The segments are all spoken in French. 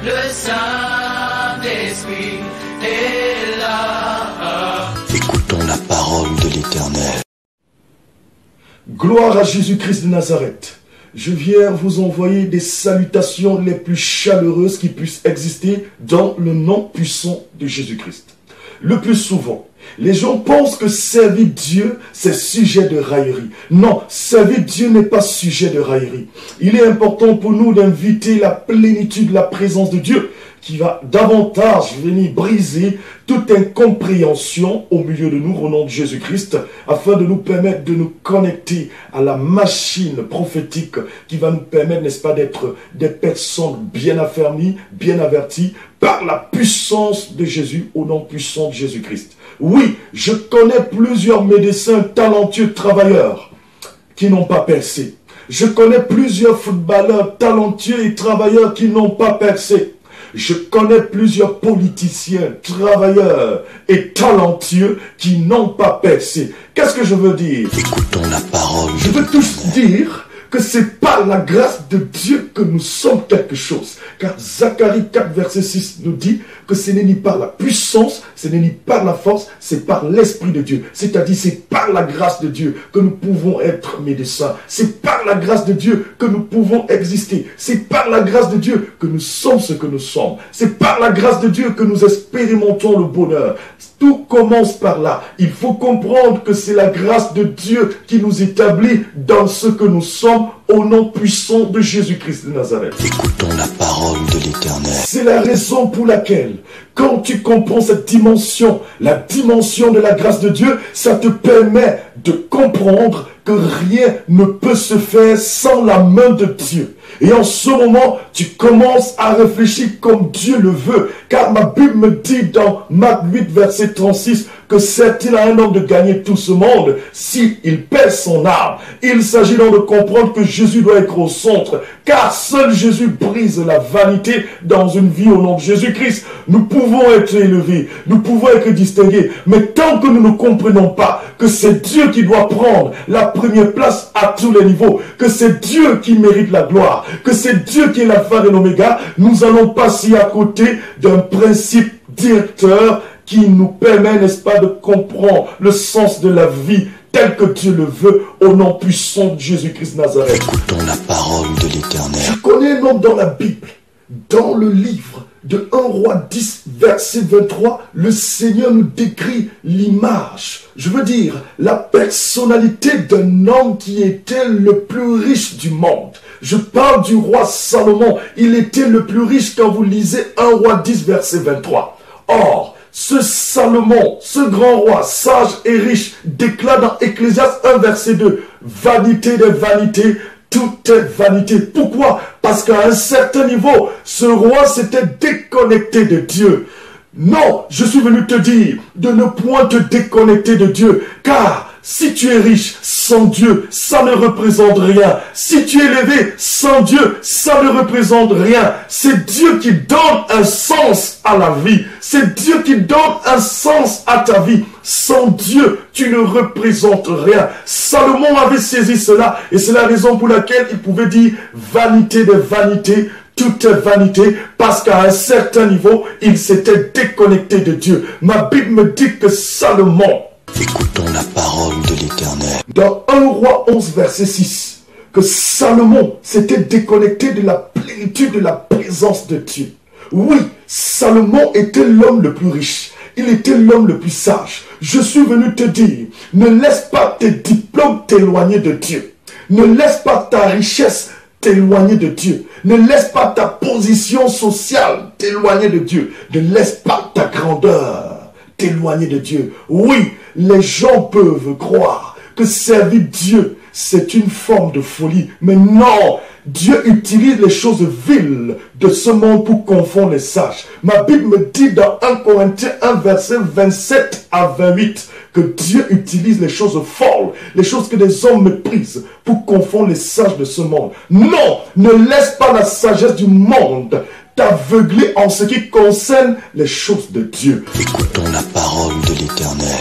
le Saint-Esprit est là. Écoutons la parole de l'Éternel. Gloire à Jésus-Christ de Nazareth. Je viens vous envoyer des salutations les plus chaleureuses qui puissent exister dans le nom puissant de Jésus-Christ. Le plus souvent, les gens pensent que servir Dieu, c'est sujet de raillerie. Non, servir Dieu n'est pas sujet de raillerie. Il est important pour nous d'inviter la plénitude, la présence de Dieu, qui va davantage venir briser toute incompréhension au milieu de nous, au nom de Jésus-Christ, afin de nous permettre de nous connecter à la machine prophétique qui va nous permettre, n'est-ce pas, d'être des personnes bien affermies, bien averties, par la puissance de Jésus, au nom puissant de Jésus-Christ. Oui, je connais plusieurs médecins talentueux travailleurs qui n'ont pas percé. Je connais plusieurs footballeurs talentueux et travailleurs qui n'ont pas percé. Je connais plusieurs politiciens, travailleurs et talentueux qui n'ont pas percé. Qu'est-ce que je veux dire? Écoutons la parole. Je veux tous dire que c'est par la grâce de Dieu que nous sommes quelque chose. Car Zacharie 4, verset 6 nous dit que ce n'est ni par la puissance, ce n'est ni par la force, c'est par l'Esprit de Dieu. C'est-à-dire, c'est par la grâce de Dieu que nous pouvons être médecins. C'est par la grâce de Dieu que nous pouvons exister. C'est par la grâce de Dieu que nous sommes ce que nous sommes. C'est par la grâce de Dieu que nous expérimentons le bonheur. Tout commence par là. Il faut comprendre que c'est la grâce de Dieu qui nous établit dans ce que nous sommes au nom puissant de Jésus-Christ de Nazareth. Écoutons la parole de l'Éternel. C'est la raison pour laquelle, quand tu comprends cette dimension, la dimension de la grâce de Dieu, ça te permet de comprendre que rien ne peut se faire sans la main de Dieu. Et en ce moment, tu commences à réfléchir comme Dieu le veut. Car ma Bible me dit dans Marc 8, verset 36, que sert-il à un homme de gagner tout ce monde s'il perd son âme? Il s'agit donc de comprendre que Jésus doit être au centre. Car seul Jésus brise la vanité dans une vie au nom de Jésus-Christ. Nous pouvons être élevés, nous pouvons être distingués. Mais tant que nous ne comprenons pas que c'est Dieu qui doit prendre la première place à tous les niveaux, que c'est Dieu qui mérite la gloire, que c'est Dieu qui est l'alpha et l'oméga, nous allons passer à côté d'un principe directeur qui nous permet, n'est-ce pas, de comprendre le sens de la vie tel que Dieu le veut, au nom puissant de Jésus-Christ de Nazareth. Écoutons la parole de l'Éternel. Je connais un homme dans la Bible, dans le livre de 1 Roi 10, verset 23, le Seigneur nous décrit l'image, je veux dire, la personnalité d'un homme qui était le plus riche du monde. Je parle du roi Salomon. Il était le plus riche quand vous lisez 1 Roi 10, verset 23. Or, ce Salomon, ce grand roi, sage et riche, déclare dans Ecclésiaste 1, verset 2, « Vanité des vanités, tout est vanité. » Pourquoi? Parce qu'à un certain niveau, ce roi s'était déconnecté de Dieu. Non, je suis venu te dire de ne point te déconnecter de Dieu, car si tu es riche sans Dieu, ça ne représente rien. Si tu es élevé sans Dieu, ça ne représente rien. C'est Dieu qui donne un sens à la vie. C'est Dieu qui donne un sens à ta vie. Sans Dieu, tu ne représentes rien. Salomon avait saisi cela et c'est la raison pour laquelle il pouvait dire vanité des vanités. Tout est vanité parce qu'à un certain niveau, il s'était déconnecté de Dieu. Ma Bible me dit que Salomon, Écoutons la parole de l'Éternel. dans 1 Roi 11, verset 6, que Salomon s'était déconnecté de la plénitude de la présence de Dieu. Oui, Salomon était l'homme le plus riche. Il était l'homme le plus sage. Je suis venu te dire, ne laisse pas tes diplômes t'éloigner de Dieu. Ne laisse pas ta richesse t'éloigner de Dieu. Ne laisse pas ta position sociale t'éloigner de Dieu. Ne laisse pas ta grandeur t'éloigner de Dieu. Oui, les gens peuvent croire que servir Dieu, c'est une forme de folie. Mais non, Dieu utilise les choses viles de ce monde pour confondre les sages. Ma Bible me dit dans 1 Corinthiens 1, verset 27 à 28, que Dieu utilise les choses folles, les choses que les hommes méprisent, pour confondre les sages de ce monde. Non, ne laisse pas la sagesse du monde t'aveugler en ce qui concerne les choses de Dieu. Écoutons la parole de l'Éternel.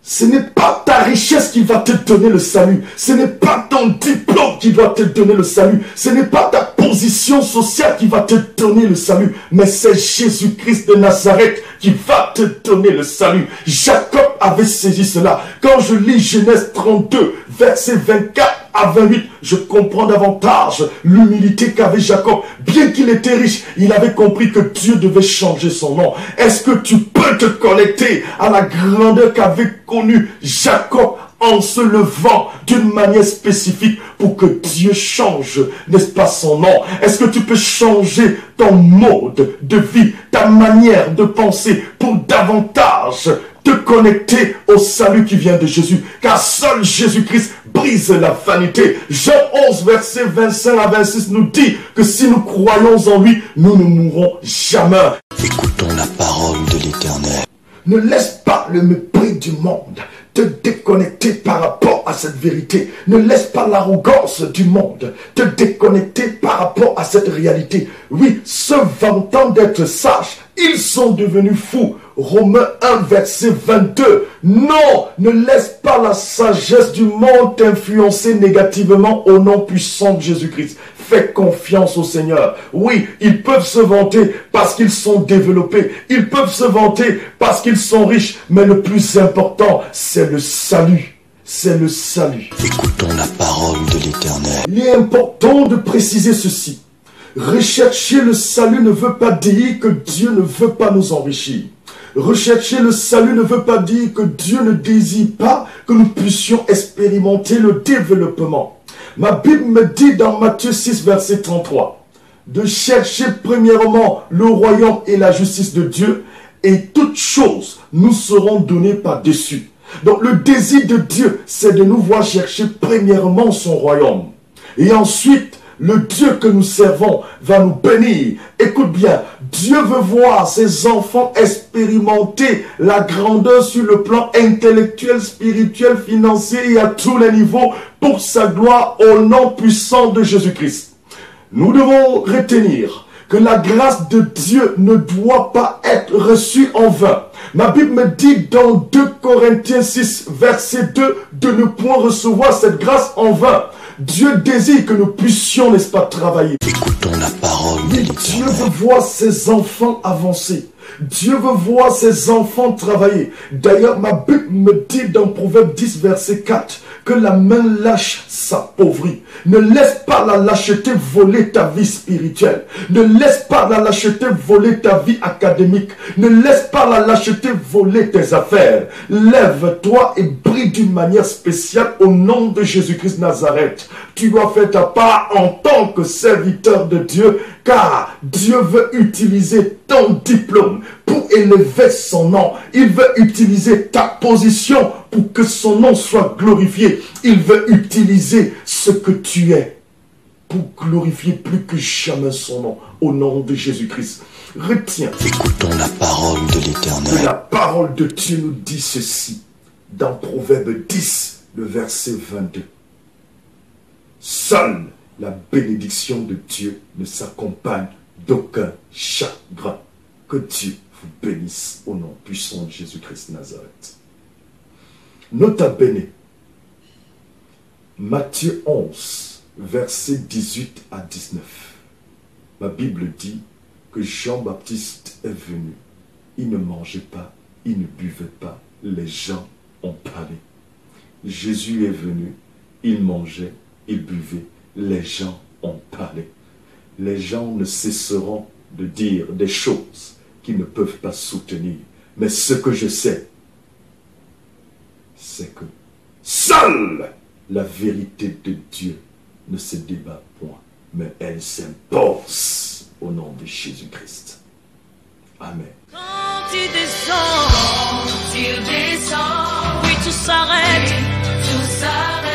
Ce n'est pas ta richesse qui va te donner le salut. Ce n'est pas ton diplôme qui doit te donner le salut. Ce n'est pas ta position sociale qui va te donner le salut, mais c'est Jésus-Christ de Nazareth qui va te donner le salut. Jacob avait saisi cela. Quand je lis Genèse 32, versets 24 à 28, je comprends davantage l'humilité qu'avait Jacob. Bien qu'il était riche, il avait compris que Dieu devait changer son nom. Est-ce que tu peux te connecter à la grandeur qu'avait connue Jacob en se levant d'une manière spécifique pour que Dieu change, n'est-ce pas, son nom? Est-ce que tu peux changer ton mode de vie, ta manière de penser pour davantage te connecter au salut qui vient de Jésus? Car seul Jésus-Christ brise la vanité. Jean 11, verset 25 à 26 nous dit que si nous croyons en lui, nous ne mourrons jamais. Écoutons la parole de l'Éternel. Ne laisse pas le mépris du monde te déconnecter par rapport à cette vérité. Ne laisse pas l'arrogance du monde te déconnecter par rapport à cette réalité. Oui, se vantant d'être sages, ils sont devenus fous. Romains 1, verset 22. Non, ne laisse pas la sagesse du monde t'influencer négativement au nom puissant de Jésus-Christ. Fais confiance au Seigneur. Oui, ils peuvent se vanter parce qu'ils sont développés. Ils peuvent se vanter parce qu'ils sont riches. Mais le plus important, c'est le salut. C'est le salut. Écoutons la parole de l'Éternel. Il est important de préciser ceci. Rechercher le salut ne veut pas dire que Dieu ne veut pas nous enrichir. Rechercher le salut ne veut pas dire que Dieu ne désire pas que nous puissions expérimenter le développement. Ma Bible me dit dans Matthieu 6, verset 33, de chercher premièrement le royaume et la justice de Dieu, et toutes choses nous seront données par-dessus. Donc le désir de Dieu, c'est de nous voir chercher premièrement son royaume. Et ensuite, le Dieu que nous servons va nous bénir. Écoute bien, Dieu veut voir ses enfants expérimenter la grandeur sur le plan intellectuel, spirituel, financier et à tous les niveaux pour sa gloire au nom puissant de Jésus-Christ. Nous devons retenir que la grâce de Dieu ne doit pas être reçue en vain. Ma Bible me dit dans 2 Corinthiens 6, verset 2, de ne point recevoir cette grâce en vain. Dieu désire que nous puissions, n'est-ce pas, travailler. Écoutons la parole de Dieu l'Éternel. veut voir ses enfants avancer. Dieu veut voir ses enfants travailler. D'ailleurs, ma Bible me dit dans Proverbe 10, verset 4, que la main lâche s'appauvrit. Ne laisse pas la lâcheté voler ta vie spirituelle. Ne laisse pas la lâcheté voler ta vie académique. Ne laisse pas la lâcheté voler tes affaires. Lève-toi et brille d'une manière spéciale au nom de Jésus-Christ Nazareth. Tu dois faire ta part en tant que serviteur de Dieu, car Dieu veut utiliser ton diplôme pour élever son nom. Il veut utiliser ta position pour que son nom soit glorifié. Il veut utiliser ce que tu es pour glorifier plus que jamais son nom au nom de Jésus-Christ. Retiens. Écoutons la parole de Que l'Éternel. la parole de Dieu nous dit ceci dans Proverbe 10, le verset 22. Seule la bénédiction de Dieu ne s'accompagne d'aucun chagrin. Que Dieu vous bénisse au nom puissant de Jésus-Christ Nazareth. Nota bene, Matthieu 11, versets 18 à 19. Ma Bible dit que Jean-Baptiste est venu. Il ne mangeait pas, il ne buvait pas. Les gens ont parlé. Jésus est venu, il mangeait, il buvait. Les gens ont parlé. Les gens ne cesseront de dire des choses qu'ils ne peuvent pas soutenir. Mais ce que je sais, c'est que seule la vérité de Dieu ne se débat point, mais elle s'impose au nom de Jésus-Christ. Amen. Quand il descend, oui, tout s'arrête, Tout s'arrête.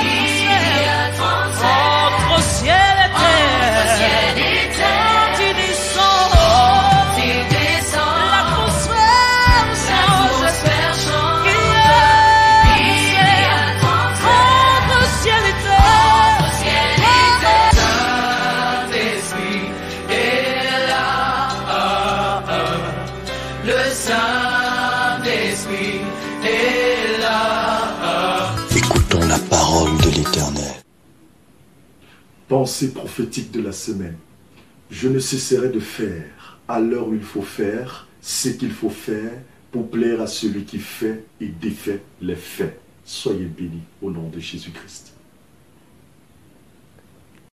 Il y a transfert entre ciel et terre. Quand il descend, l'atmosphère change. Il y a transfert entre ciel et terre. Saint-Esprit est là. Le Saint-Esprit est là. Écoutons la parole de l'Éternel. Pensée prophétique de la semaine. Je ne cesserai de faire à l'heure où il faut faire ce qu'il faut faire pour plaire à celui qui fait et défait les faits. Soyez bénis au nom de Jésus-Christ.